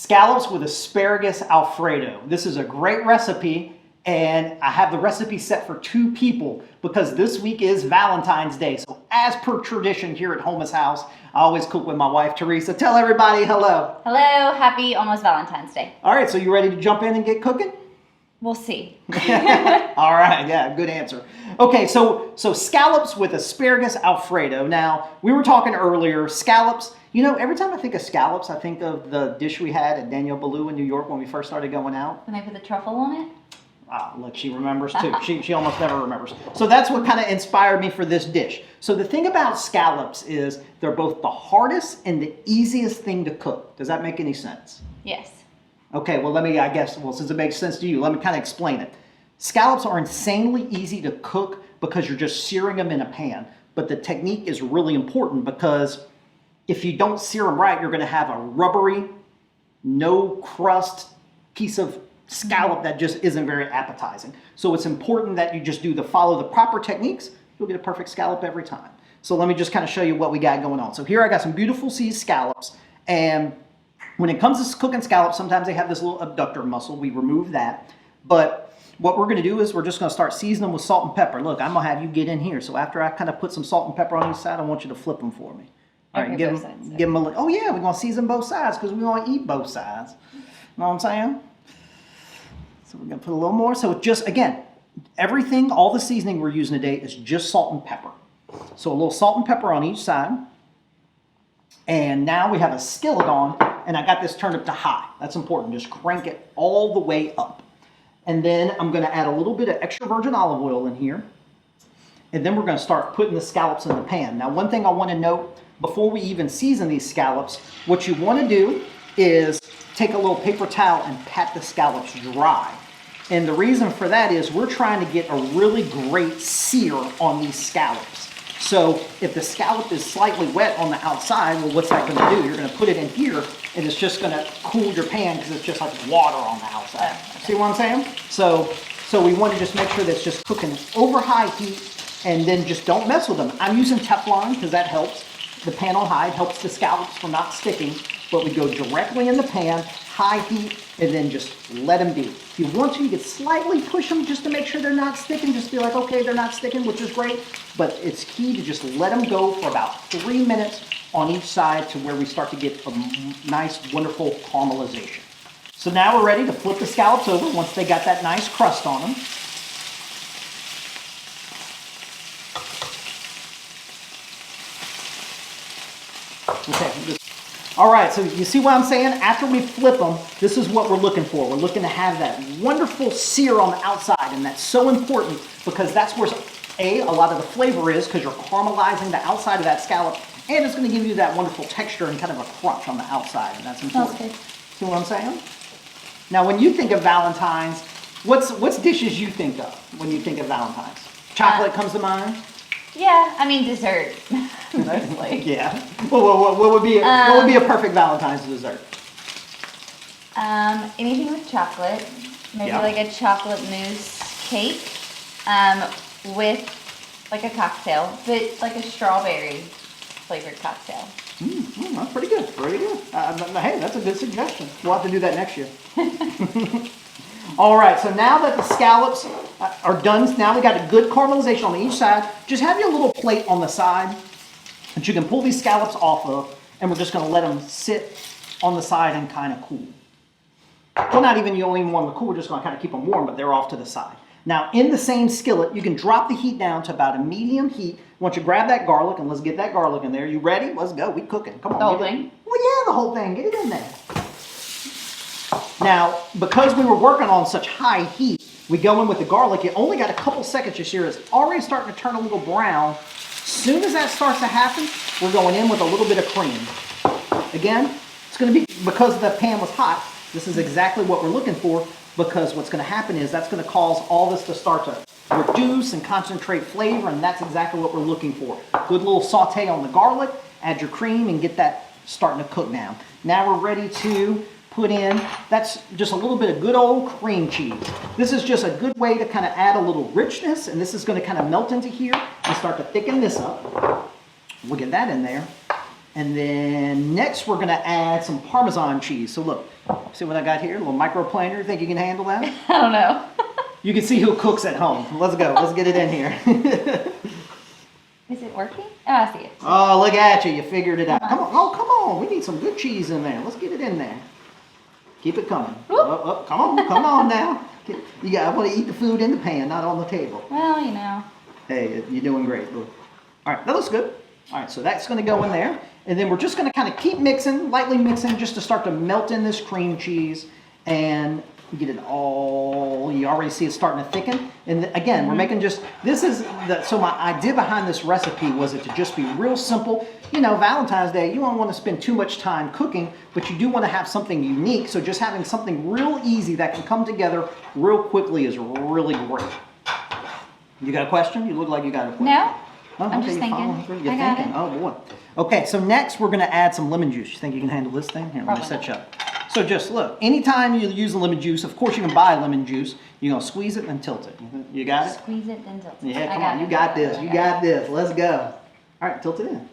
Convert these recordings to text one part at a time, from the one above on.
Scallops with asparagus Alfredo. This is a great recipe, and I have the recipe set for 2 people because this week is Valentine's Day. So as per tradition here at Homa's house, I always cook with my wife, Teresa. Tell everybody hello. Hello, happy almost Valentine's Day. All right, so you ready to jump in and get cooking? We'll see. All right, yeah, good answer. Okay, so scallops with asparagus Alfredo. Now, we were talking earlier, scallops, you know, every time I think of scallops, I think of the dish we had at Daniel Ballou in New York when we first started going out. Can I put the truffle on it? Ah, look, she remembers too. She almost never remembers. So that's what kind of inspired me for this dish. So the thing about scallops is they're both the hardest and the easiest thing to cook. Does that make any sense? Yes. Okay, well, since it makes sense to you, let me kind of explain it. Scallops are insanely easy to cook because you're just searing them in a pan. But the technique is really important because if you don't sear them right, you're going to have a rubbery, no crust piece of scallop that just isn't very appetizing. So it's important that you just follow the proper techniques. You'll get a perfect scallop every time. So let me just kind of show you what we got going on. So here I got some beautiful seasoned scallops, and when it comes to cooking scallops, sometimes they have this little abductor muscle. We remove that. But what we're going to do is we're just going to start seasoning them with salt and pepper. Look, I'm going to have you get in here. So after I kind of put some salt and pepper on each side, I want you to flip them for me. All right, give them a look. Oh yeah, we're going to season both sides because we want to eat both sides. You know what I'm saying? So we're going to put a little more. So just, again, everything, all the seasoning we're using today is just salt and pepper. So a little salt and pepper on each side. And now we have a skillet on, and I got this turned up to high. That's important. Just crank it all the way up. And then I'm going to add a little bit of extra virgin olive oil in here. And then we're going to start putting the scallops in the pan. Now, one thing I want to note, before we even season these scallops, what you want to do is take a little paper towel and pat the scallops dry. And the reason for that is we're trying to get a really great sear on these scallops. So if the scallop is slightly wet on the outside, well, what's that going to do? You're going to put it in here, and it's just going to cool your pan because it's just like water on the outside. Okay. See what I'm saying? So we want to just make sure that it's just cooking over high heat, and then just don't mess with them. I'm using Teflon because that helps. The pan on high helps the scallops from not sticking, but we go directly in the pan, high heat, and then just let them be. If you want to, you can slightly push them just to make sure they're not sticking. Just be like, okay, they're not sticking, which is great. But it's key to just let them go for about 3 minutes on each side to where we start to get a nice, wonderful caramelization. So now we're ready to flip the scallops over once they got that nice crust on them. Okay. All right, so you see what I'm saying? After we flip them, this is what we're looking for. We're looking to have that wonderful sear on the outside, and that's so important because that's where, a lot of the flavor is because you're caramelizing the outside of that scallop, and it's going to give you that wonderful texture and kind of a crunch on the outside, and that's important. Sounds good. See what I'm saying? Now, when you think of Valentine's, what's dishes you think of when you think of Valentine's? Chocolate comes to mind? Yeah, I mean dessert, mostly. Yeah. Well, what would be a perfect Valentine's dessert? Anything with chocolate. Maybe like a chocolate mousse cake with like a cocktail, but like a strawberry flavored cocktail. That's pretty good. Pretty good. Hey, that's a good suggestion. We'll have to do that next year. All right, so now that the scallops are done, now we got a good caramelization on each side. Just have your little plate on the side that you can pull these scallops off of, and we're just going to let them sit on the side and kind of cool. Well, you don't even want them to cool. We're just going to kind of keep them warm, but they're off to the side. Now, in the same skillet, you can drop the heat down to about a medium heat. Once you grab that garlic, and let's get that garlic in there. You ready? Let's go. We cooking. Come on. The whole thing? Well, yeah, the whole thing. Get it in there. Now, because we were working on such high heat, we go in with the garlic. You only got a couple seconds. You see it's already starting to turn a little brown. As soon as that starts to happen, we're going in with a little bit of cream. Again, it's going to be, because the pan was hot, this is exactly what we're looking for, because what's going to happen is that's going to cause all this to start to reduce and concentrate flavor, and that's exactly what we're looking for. Good little saute on the garlic, add your cream, and get that starting to cook now. Now we're ready to put in, that's just a little bit of good old cream cheese. This is just a good way to kind of add a little richness, and this is going to kind of melt into here and start to thicken this up. We'll get that in there. And then next we're gonna add some Parmesan cheese. So look, see what I got here? A little microplaner. Think you can handle that? I don't know. You can see who cooks at home. Let's go. Let's get it in here. Is it working? Oh, I see it. Oh, look at you. You figured it out. Come on. Oh, come on. We need some good cheese in there. Let's get it in there. Keep it coming. Oh, come on. Come on now. I want to eat the food in the pan, not on the table. Well, you know. Hey, you're doing great. All right, that looks good. All right, so that's going to go in there. And then we're just going to kind of keep mixing, lightly mixing, just to start to melt in this cream cheese. And get it all, you already see it starting to thicken. And again, we're making just, so my idea behind this recipe was it to just be real simple. You know, Valentine's Day, you don't want to spend too much time cooking, but you do want to have something unique. So just having something real easy that can come together real quickly is really great. You got a question? You look like you got a question. No, Oh, I'm just thinking. You're I got thinking. it. Oh boy. Okay, so next we're going to add some lemon juice. You think you can handle this thing? Here, let me Probably set you up. So just look, anytime you use lemon juice, of course you can buy lemon juice. You're going to squeeze it and tilt it. You got it? Squeeze it, then tilt it. Yeah, come on. You got this. You got this. Let's go. All right, tilt it in.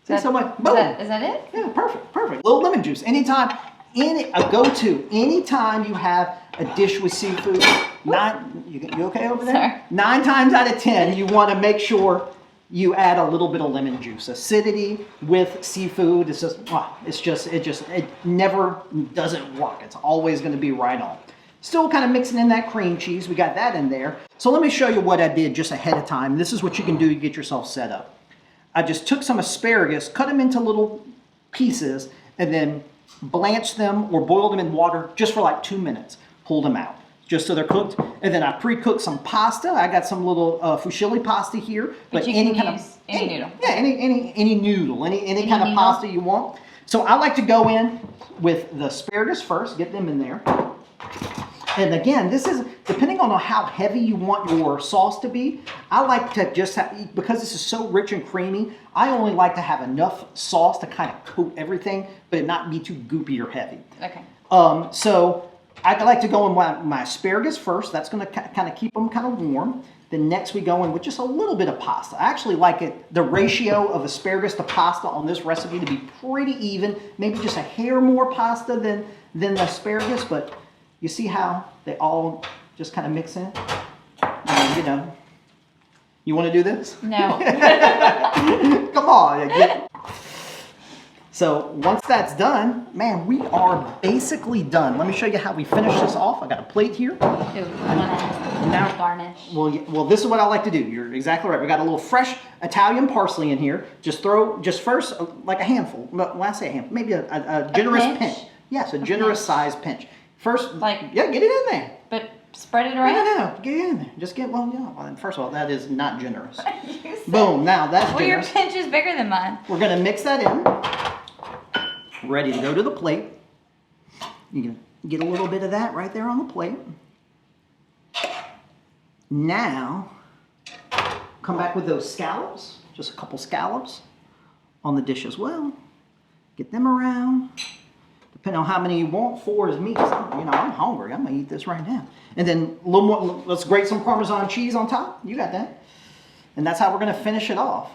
See, so much. Boom. Is that it? Yeah, perfect, perfect. Little lemon juice. Anytime, a go-to. Anytime you have a dish with seafood, you okay over there? Sorry. 9 times out of 10, you want to make sure you add a little bit of lemon juice. Acidity with seafood is just, it never doesn't work. It's always going to be right on. Still kind of mixing in that cream cheese. We got that in there. So let me show you what I did just ahead of time. This is what you can do to get yourself set up. I just took some asparagus, cut them into little pieces, and then blanched them or boiled them in water just for like 2 minutes. Pulled them out, just so they're cooked. And then I pre-cooked some pasta. I got some little fusilli pasta here. But you any can kind use of any noodle. Yeah, any noodle, any kind of noodle. pasta you want. So I like to go in with the asparagus first, get them in there. And again, this is, depending on how heavy you want your sauce to be, I like to just have, because this is so rich and creamy, I only like to have enough sauce to kind of coat everything, but it not be too goopy or heavy. Okay. So I like to go in my asparagus first. That's going to kind of keep them kind of warm. Then next we go in with just a little bit of pasta. I actually like the ratio of asparagus to pasta on this recipe to be pretty even. Maybe just a hair more pasta than the asparagus, but you see how they all just kind of mix in? And, you know, you want to do this? No. Come on. So once that's done, man, we are basically done. Let me show you how we finish this off. I got a plate here. Ooh, I want to garnish. Well, this is what I like to do. You're exactly right. We got a little fresh Italian parsley in here. Just first like a handful. When I say a handful, maybe a generous pinch. Yes, a generous size pinch. First, get it in there. But spread it around? No, get it in there. Just get, first of all, that is not generous. Boom, now that's generous. Your pinch is bigger than mine. We're going to mix that in. Ready to go to the plate. You can get a little bit of that right there on the plate. Now, come back with those scallops. Just a couple scallops on the dish as well. Get them around. Depending on how many you want, 4 is me. I'm hungry. I'm going to eat this right now. And then a little more, let's grate some Parmesan cheese on top. You got that. And that's how we're going to finish it off.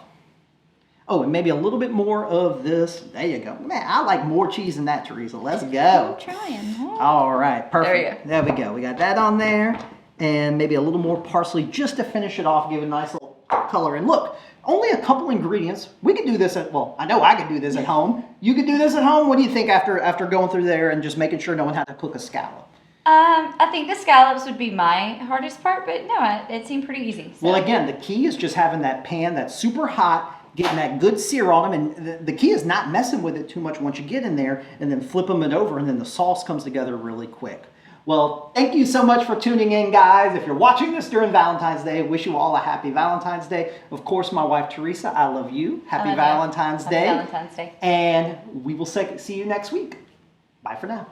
Oh, and maybe a little bit more of this. There you go. Man, I like more cheese than that, Teresa. Let's go. I'm trying. Huh? All right, perfect. There we go. We got that on there. And maybe a little more parsley just to finish it off, give it a nice little color. And look, only a couple ingredients. We could do this I know I could do this at home. You could do this at home. What do you think after going through there and just making sure no one had to cook a scallop? I think the scallops would be my hardest part, but no, it seemed pretty easy. So. Well, again, the key is just having that pan that's super hot, getting that good sear on them, and the key is not messing with it too much once you get in there, and then flipping it over, and then the sauce comes together really quick. Well, thank you so much for tuning in, guys. If you're watching this during Valentine's Day, wish you all a happy Valentine's Day. Of course, my wife, Teresa, I love you. Happy Valentine's Day. Happy Valentine's Day. And we will see you next week. Bye for now.